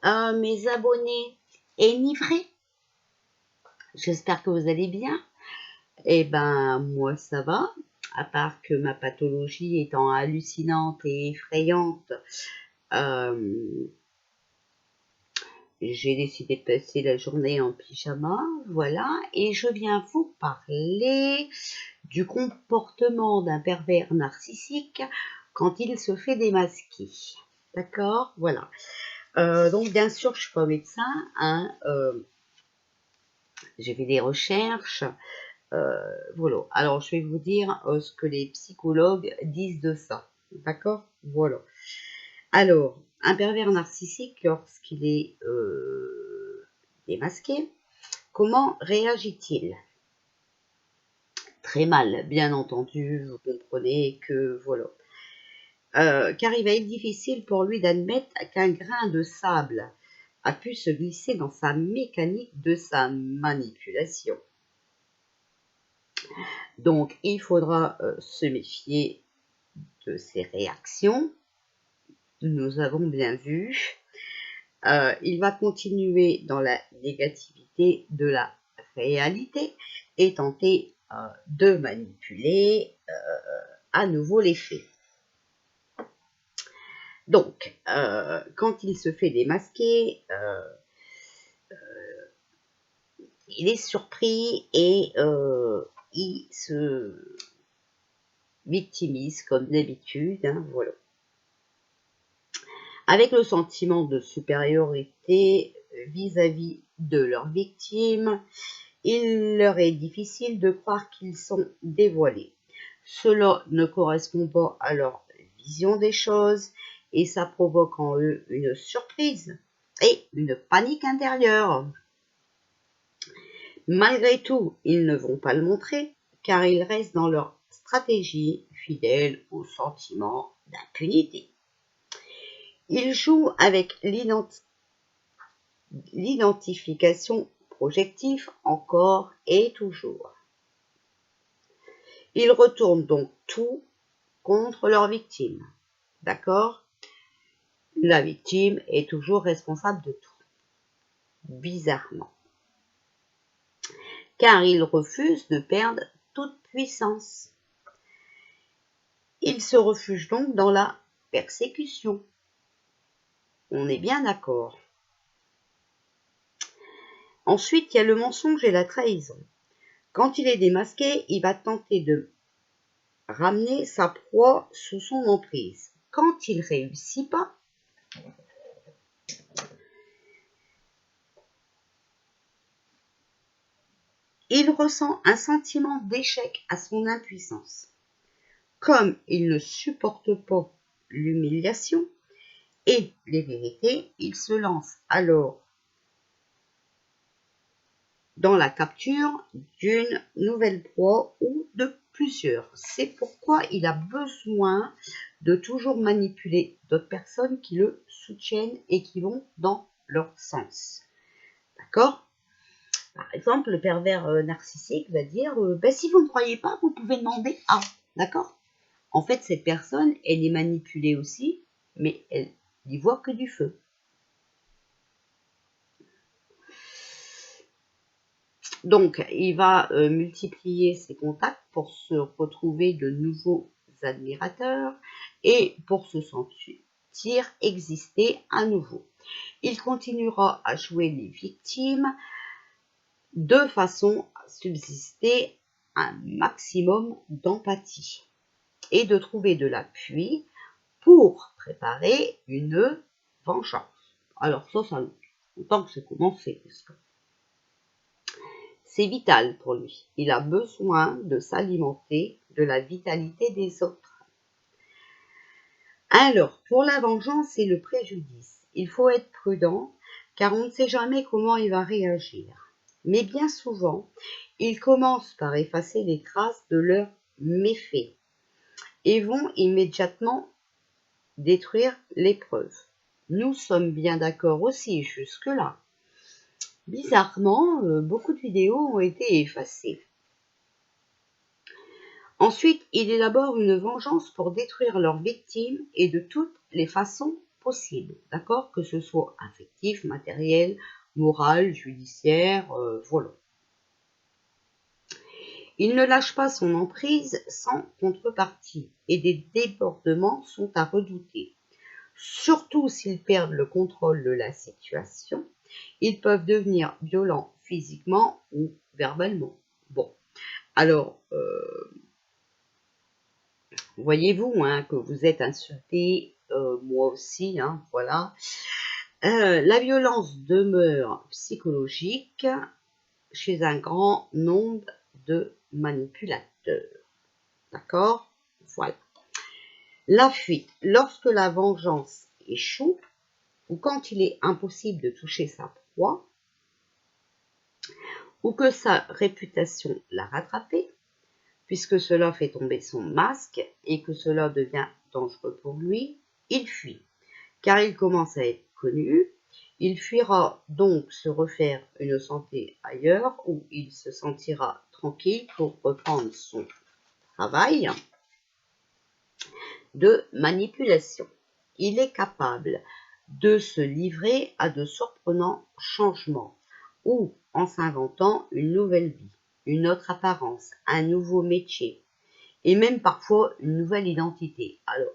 mes abonnés énivrés, j'espère que vous allez bien. Eh ben moi ça va, à part que ma pathologie étant hallucinante et effrayante, j'ai décidé de passer la journée en pyjama, voilà, et je viens vous parler du comportement d'un pervers narcissique quand il se fait démasquer. D'accord, voilà. Donc bien sûr, je suis pas médecin, hein, j'ai fait des recherches, voilà. Alors je vais vous dire ce que les psychologues disent de ça, d'accord, voilà. Alors, un pervers narcissique, lorsqu'il est démasqué, comment réagit-il? Très mal, bien entendu, vous comprenez que voilà. Car il va être difficile pour lui d'admettre qu'un grain de sable a pu se glisser dans sa mécanique de sa manipulation. Donc, il faudra se méfier de ses réactions. Nous avons bien vu. Il va continuer dans la négativité de la réalité et tenter de manipuler à nouveau les faits. Donc, quand il se fait démasquer, il est surpris et il se victimise comme d'habitude, hein, voilà. Avec le sentiment de supériorité vis-à-vis de leurs victimes, il leur est difficile de croire qu'ils sont dévoilés. Cela ne correspond pas à leur vision des choses et ça provoque en eux une surprise et une panique intérieure. Malgré tout, ils ne vont pas le montrer car ils restent dans leur stratégie fidèle au sentiment d'impunité. Ils jouent avec l'identification projective encore et toujours. Ils retournent donc tout contre leur victime. D'accord? La victime est toujours responsable de tout. Bizarrement. Car ils refusent de perdre toute puissance. Ils se réfugient donc dans la persécution. On est bien d'accord. Ensuite, il y a le mensonge et la trahison. Quand il est démasqué, il va tenter de ramener sa proie sous son emprise. Quand il ne réussit pas, il ressent un sentiment d'échec à son impuissance. Comme il ne supporte pas l'humiliation et les vérités, il se lance alors dans la capture d'une nouvelle proie ou de plusieurs. C'est pourquoi il a besoin de toujours manipuler d'autres personnes qui le soutiennent et qui vont dans leur sens. D'accord? Par exemple, le pervers narcissique va dire si vous ne croyez pas, vous pouvez demander à. D'accord? En fait, cette personne, elle est manipulée aussi, mais elle n'y voit que du feu. Donc, il va multiplier ses contacts pour se retrouver de nouveaux admirateurs et pour se sentir exister à nouveau. Il continuera à jouer les victimes de façon à subsister un maximum d'empathie et de trouver de l'appui pour préparer une vengeance. Alors ça autant que c'est commencé. C'est vital pour lui. Il a besoin de s'alimenter de la vitalité des autres. Alors, pour la vengeance et le préjudice, il faut être prudent car on ne sait jamais comment il va réagir. Mais bien souvent, il commence par effacer les traces de leurs méfaits et vont immédiatement détruire les preuves. Nous sommes bien d'accord aussi jusque-là. Bizarrement, beaucoup de vidéos ont été effacées. Ensuite, il élabore une vengeance pour détruire leurs victimes et de toutes les façons possible, d'accord? Que ce soit affectif, matériel, moral, judiciaire, voilà. Il ne lâche pas son emprise sans contrepartie et des débordements sont à redouter. Surtout s'ils perdent le contrôle de la situation, ils peuvent devenir violents physiquement ou verbalement. Bon, alors, voyez-vous hein, que vous êtes insulté, moi aussi, hein, voilà. La violence demeure psychologique chez un grand nombre de manipulateurs. D'accord? Voilà. La fuite, lorsque la vengeance échoue, ou quand il est impossible de toucher sa proie, ou que sa réputation l'a rattrapé, puisque cela fait tomber son masque et que cela devient dangereux pour lui, il fuit, car il commence à être connu. Il fuira donc se refaire une santé ailleurs où il se sentira tranquille pour reprendre son travail de manipulation. Il est capable de se livrer à de surprenants changements ou en s'inventant une nouvelle vie, une autre apparence, un nouveau métier et même parfois une nouvelle identité. Alors,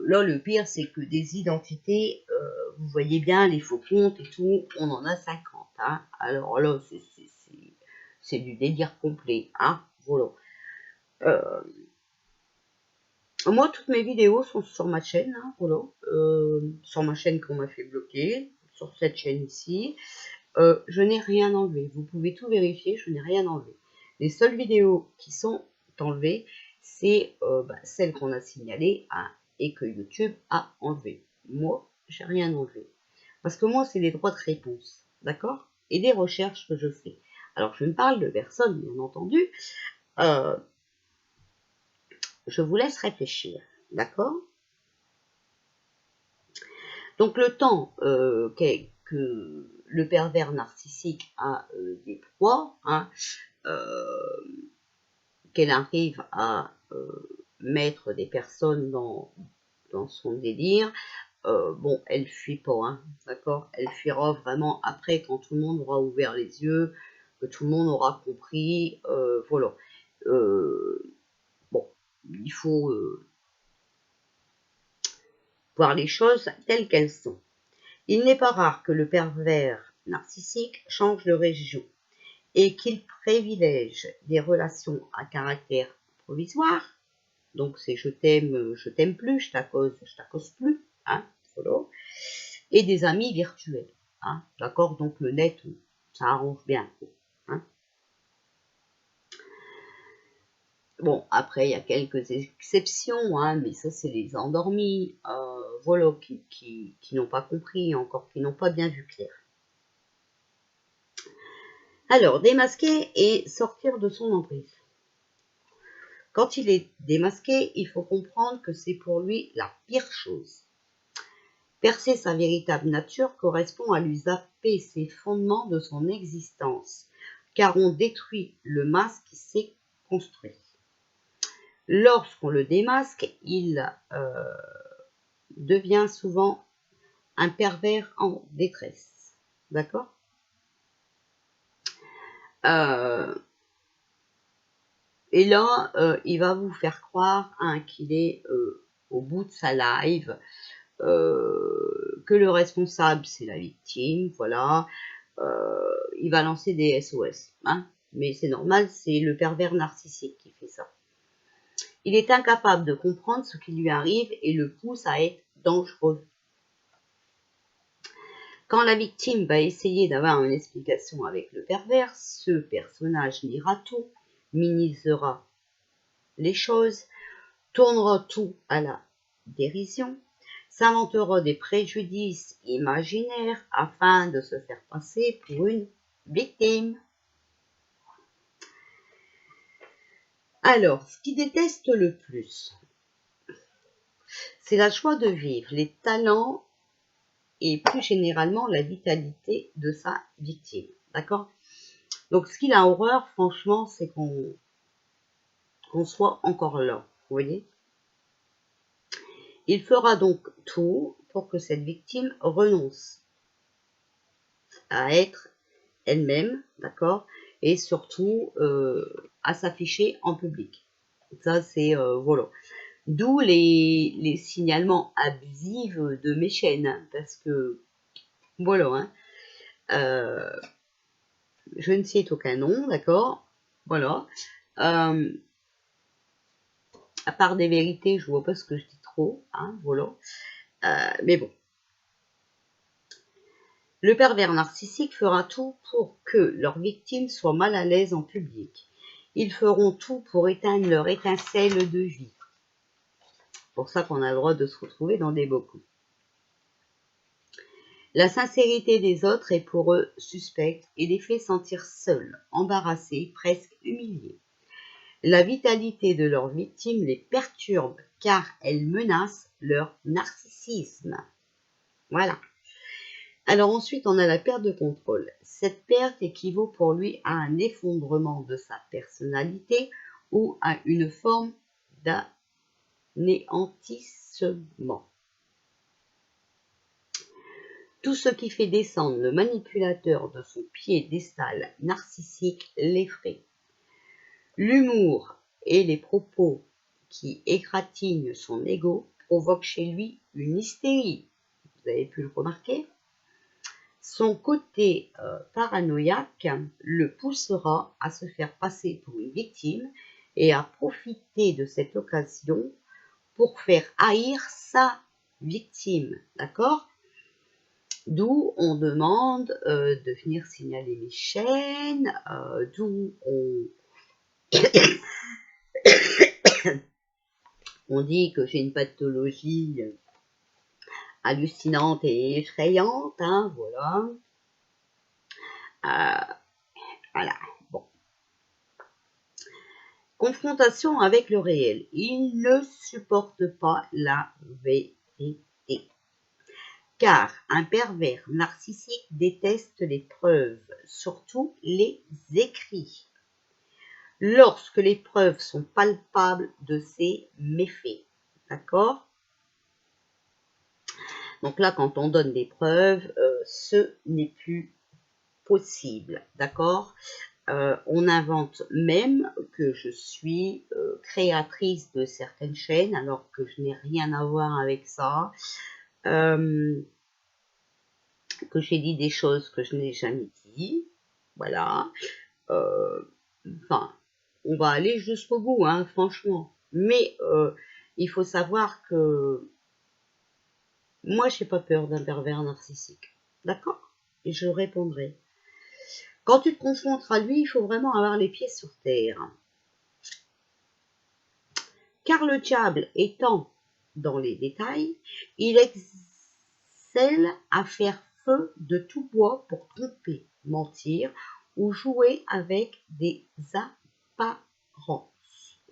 là, le pire, c'est que des identités, vous voyez bien, les faux comptes et tout, on en a 50. Hein. Alors là, c'est du délire complet. Hein. Voilà. Moi, toutes mes vidéos sont sur ma chaîne. Hein, voilà. Sur ma chaîne qu'on m'a fait bloquer, sur cette chaîne ici. Je n'ai rien enlevé. Vous pouvez tout vérifier, je n'ai rien enlevé. Les seules vidéos qui sont enlevées, c'est celles qu'on a signalées hein, et que YouTube a enlevées. Moi, j'ai rien enlevé. Parce que moi, c'est des droits de réponse, d'accord? Et des recherches que je fais. Alors, je me parle de personnes, bien entendu. Je vous laisse réfléchir, d'accord? Donc, le temps que le pervers narcissique a des proies, hein, qu'elle arrive à mettre des personnes dans son délire, bon, elle fuit pas, hein, d'accord? Elle fuira vraiment après quand tout le monde aura ouvert les yeux, que tout le monde aura compris, voilà. Bon, il faut voir les choses telles qu'elles sont. Il n'est pas rare que le pervers narcissique change de région et qu'il privilège des relations à caractère provisoire. Donc c'est je t'aime plus, je t'accose plus, hein, voilà. Et des amis virtuels, hein, d'accord. Donc le net, ça arrange bien, hein. Bon, après il y a quelques exceptions, hein, mais ça c'est les endormis, voilà, qui n'ont pas compris, encore qui n'ont pas bien vu clair. Alors, démasquer et sortir de son emprise. Quand il est démasqué, il faut comprendre que c'est pour lui la pire chose. Percer sa véritable nature correspond à lui zapper ses fondements de son existence, car on détruit le masque qui s'est construit. Lorsqu'on le démasque, il devient souvent un pervers en détresse. D'accord ? Et là, il va vous faire croire hein, qu'il est au bout de sa live, que le responsable c'est la victime, voilà. Il va lancer des SOS, hein, mais c'est normal, c'est le pervers narcissique qui fait ça. Il est incapable de comprendre ce qui lui arrive et le pousse à être dangereux. Quand la victime va essayer d'avoir une explication avec le pervers, ce personnage niera tout, minimisera les choses, tournera tout à la dérision, s'inventera des préjudices imaginaires afin de se faire passer pour une victime. Alors, ce qu'il déteste le plus, c'est la joie de vivre, les talents et plus généralement la vitalité de sa victime. D'accord ? Donc, ce qu'il a horreur, franchement, c'est qu'on soit encore là. Vous voyez ? Il fera donc tout pour que cette victime renonce à être elle-même, d'accord, et surtout à s'afficher en public. Ça, c'est voilà. D'où les signalements abusifs de mes chaînes, hein, parce que voilà, hein, je ne cite aucun nom, d'accord, voilà. À part des vérités, je vois pas ce que je dis trop, hein, voilà. Mais bon. Le pervers narcissique fera tout pour que leurs victimes soient mal à l'aise en public. Ils feront tout pour éteindre leur étincelle de vie. C'est pour ça qu'on a le droit de se retrouver dans des beaux coups. La sincérité des autres est pour eux suspecte et les fait sentir seuls, embarrassés, presque humiliés. La vitalité de leurs victimes les perturbe car elle menace leur narcissisme. Voilà. Alors ensuite, on a la perte de contrôle. Cette perte équivaut pour lui à un effondrement de sa personnalité ou à une forme d'anéantissement. Tout ce qui fait descendre le manipulateur de son piédestal narcissique l'effraie. L'humour et les propos qui égratignent son ego provoquent chez lui une hystérie. Vous avez pu le remarquer ? Son côté paranoïaque le poussera à se faire passer pour une victime et à profiter de cette occasion pour faire haïr sa victime. D'accord ? D'où on demande de venir signaler mes chaînes, d'où on dit que j'ai une pathologie hallucinante et effrayante, hein, voilà. Voilà, bon. Confrontation avec le réel. Il ne supporte pas la vérité. Car un pervers narcissique déteste les preuves, surtout les écrits. Lorsque les preuves sont palpables de ses méfaits. D'accord ? Donc là, quand on donne des preuves, ce n'est plus possible. D'accord ? On invente même que je suis créatrice de certaines chaînes, alors que je n'ai rien à voir avec ça. Que j'ai dit des choses que je n'ai jamais dit. Voilà. Enfin, on va aller jusqu'au bout, hein, franchement. Mais il faut savoir que moi, j'ai pas peur d'un pervers narcissique. D'accord ? Et je répondrai. Quand tu te confrontes à lui, il faut vraiment avoir les pieds sur terre. Car le diable étant dans les détails, il excelle à faire feu de tout bois pour tromper, mentir ou jouer avec des apparences.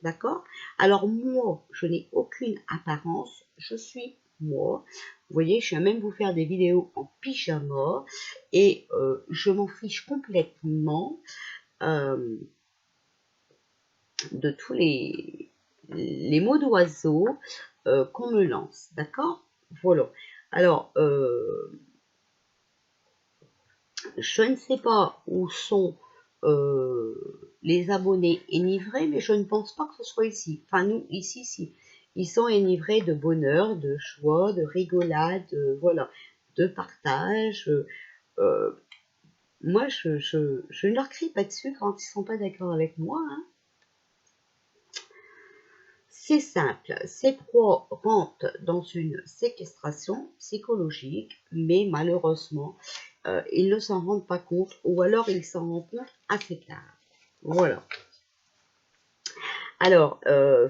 D'accord ? Alors moi, je n'ai aucune apparence, je suis moi. Vous voyez, je viens même vous faire des vidéos en pyjama et je m'en fiche complètement de tous les mots d'oiseau qu'on me lance, d'accord? Voilà. Alors, je ne sais pas où sont les abonnés enivrés, mais je ne pense pas que ce soit ici. Enfin, nous, ici, si. Ils sont enivrés de bonheur, de joie, de rigolade, voilà, de partage. Moi, je ne leur crie pas dessus quand ils ne sont pas d'accord avec moi, hein. C'est simple, ces proies rentrent dans une séquestration psychologique, mais malheureusement, ils ne s'en rendent pas compte, ou alors ils s'en rendent compte assez tard. Voilà. Alors,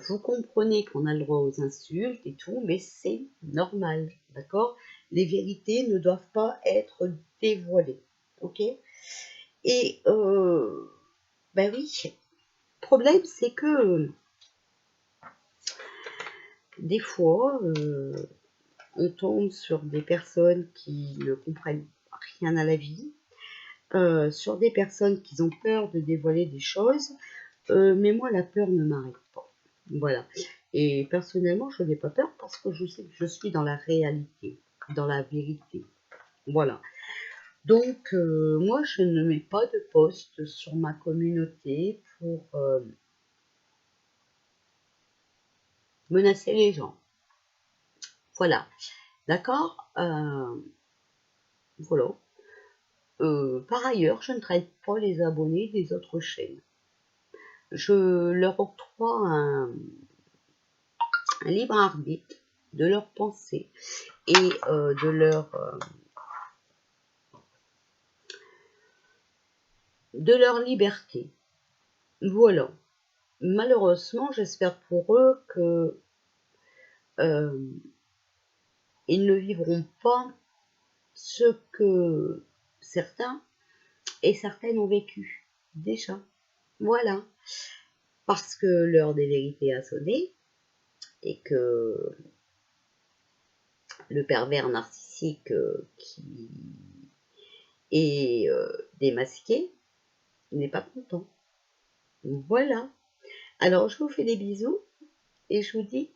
vous comprenez qu'on a le droit aux insultes et tout, mais c'est normal, d'accord? Les vérités ne doivent pas être dévoilées, ok? Et, ben oui, le problème, c'est que des fois, on tombe sur des personnes qui ne comprennent rien à la vie, sur des personnes qui ont peur de dévoiler des choses, mais moi, la peur ne m'arrête pas. Voilà. Et personnellement, je n'ai pas peur parce que je sais que je suis dans la réalité. dans la vérité. Voilà. Donc, moi, je ne mets pas de post sur ma communauté pour menacer les gens. Voilà. D'accord. Voilà. Par ailleurs, je ne traite pas les abonnés des autres chaînes. Je leur octroie un libre arbitre de leurs pensées et de leur liberté. Voilà. Malheureusement, j'espère pour eux que ils ne vivront pas ce que certains et certaines ont vécu déjà. Voilà. Parce que l'heure des vérités a sonné et que le pervers narcissique qui est démasqué n'est pas content. Voilà. Alors, je vous fais des bisous et je vous dis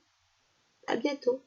à bientôt.